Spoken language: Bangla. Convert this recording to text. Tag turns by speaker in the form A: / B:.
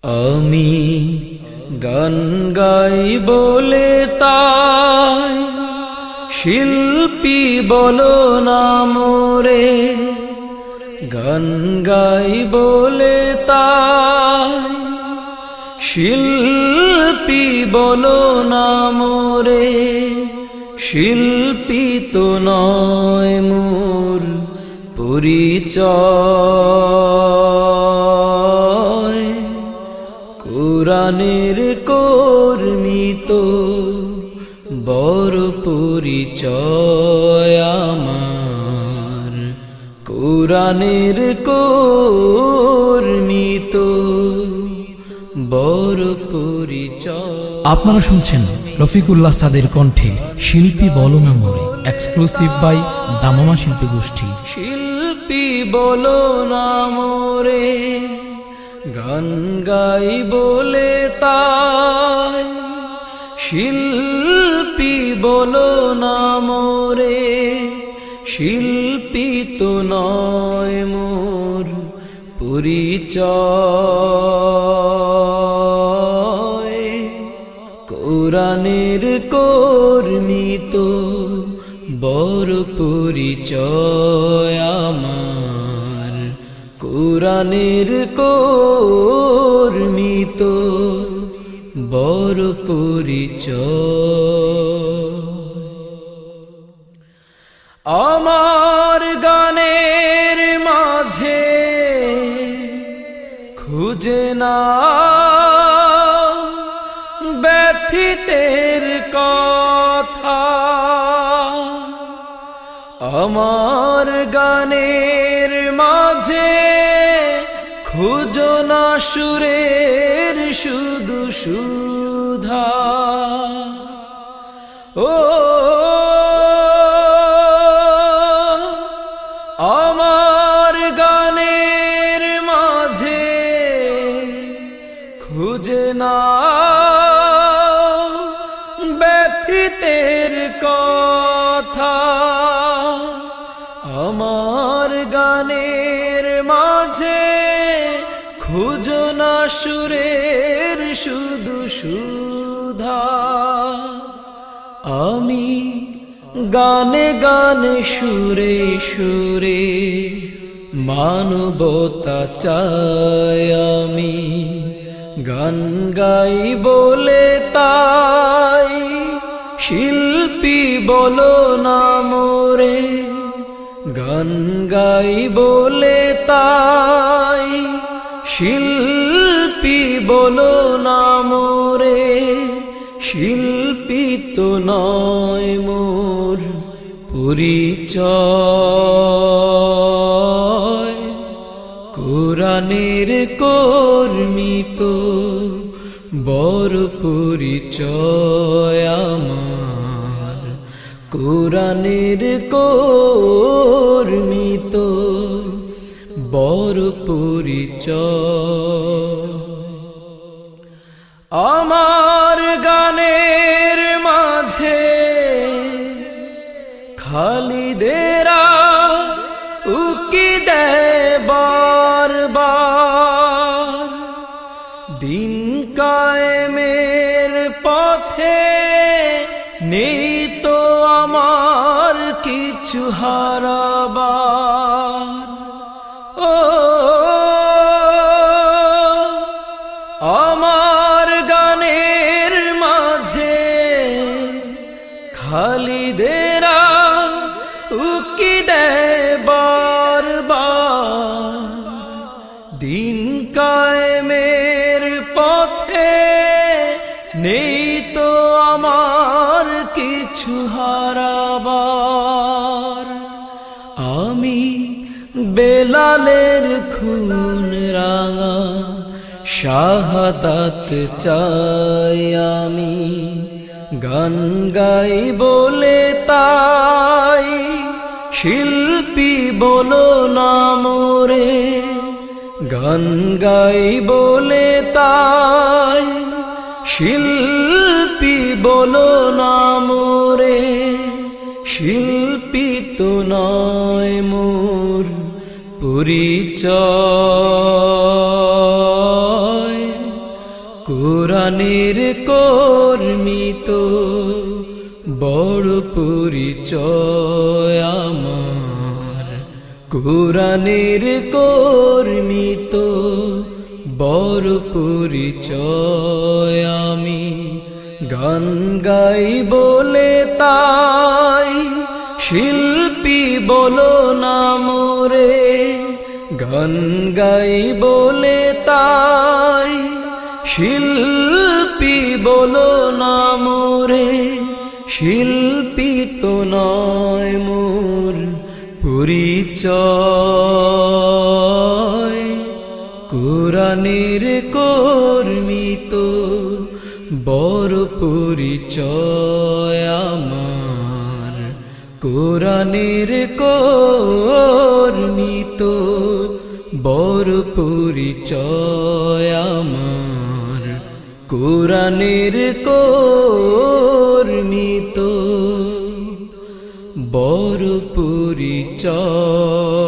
A: আমি গান গাই বলে তাই শিল্পী বলো না মোরে, গান গাই বলে তাই শিল্পী বলো না মোরে। শিল্পী তো নয় মোর পরিচয়, কোরআনের কর্মী তো বড় পরিচয় আমার। কোরআনের কর্মী তো বড় পরিচয়।
B: আপনারা শুনছেন রফিকুল্লাহ সাদের কণ্ঠে শিল্পী বলো না মোরে, এক্সক্লুসিভ বাই দামামা শিল্পী গোষ্ঠী।
A: শিল্পী বলো না মোরে, গান গাই বলে তাই শিল্পী বলো না মোরে। শিল্পী তো নয় মোর পরিচয়, কোরআনের কর্মী তো বড় পরিচয় আমার। কোরআনের কর্মী তো বড় পরিচয়। আমার গানের মাঝে খুঁজে না ব্যথিতের কথা, আমার গানের মাঝে খুঁজো না সুরের শুধু সুধা। ও আমার গানের মাঝে খুঁজে না ব্যথিতের কথা, আমার গানের মাঝে খুঁজো না সুরের শুধু সুধা। আমি গানে গানে সুরে সুরে মানবতা চাই, আমি গান গাই বলে তাই শিল্পী বলো না মোরে। গান গাই বলে তাই শিল্পী বলো না মোরে। শিল্পী তো নয় মোর পরিচয়, কোরআনের কর্মী তো বড় পরিচয় আমার। কোরআনের কর্মী তো বড় পরিচয়। আমার গানের মাঝে খালিদেরা উকি দেয় বারবার, দিন কায়েমের পথে নেই তো আমার কিছু হারাবার। ও আমার গানের মাঝে খালিদেরা উকি দেয় বারবার, দিন কায়েমের পথে নেই তো আমার কিছু হারাবার। আমি বেলালের খুন রাঙা শাহাদাত চাই, আমি গান গাই বলে তাই শিল্পী বলো না মোরে। গান গাই বলে তাই শিল্পী বলো না মোরে। শিল্পী তো নয় মোর পরিচয়, কোরআনের কর্মী তো বড় পরিচয় আমার, কোরআনের কর্মী তো বড় পরিচয়। আমি গান গাই বলে তাই শিল্পী বলো না মোরে, গান গাই বলে তাই শিল্পী বলো না মোরে। শিল্পী তো নয় মোর পরিচয়, কোরআনের কর্মী তো বড় পরিচয় আমার, কোরআনের কর্মী তো বড় পরিচয় আমার, কোরআনের কর্মী তো বড় পরিচয়।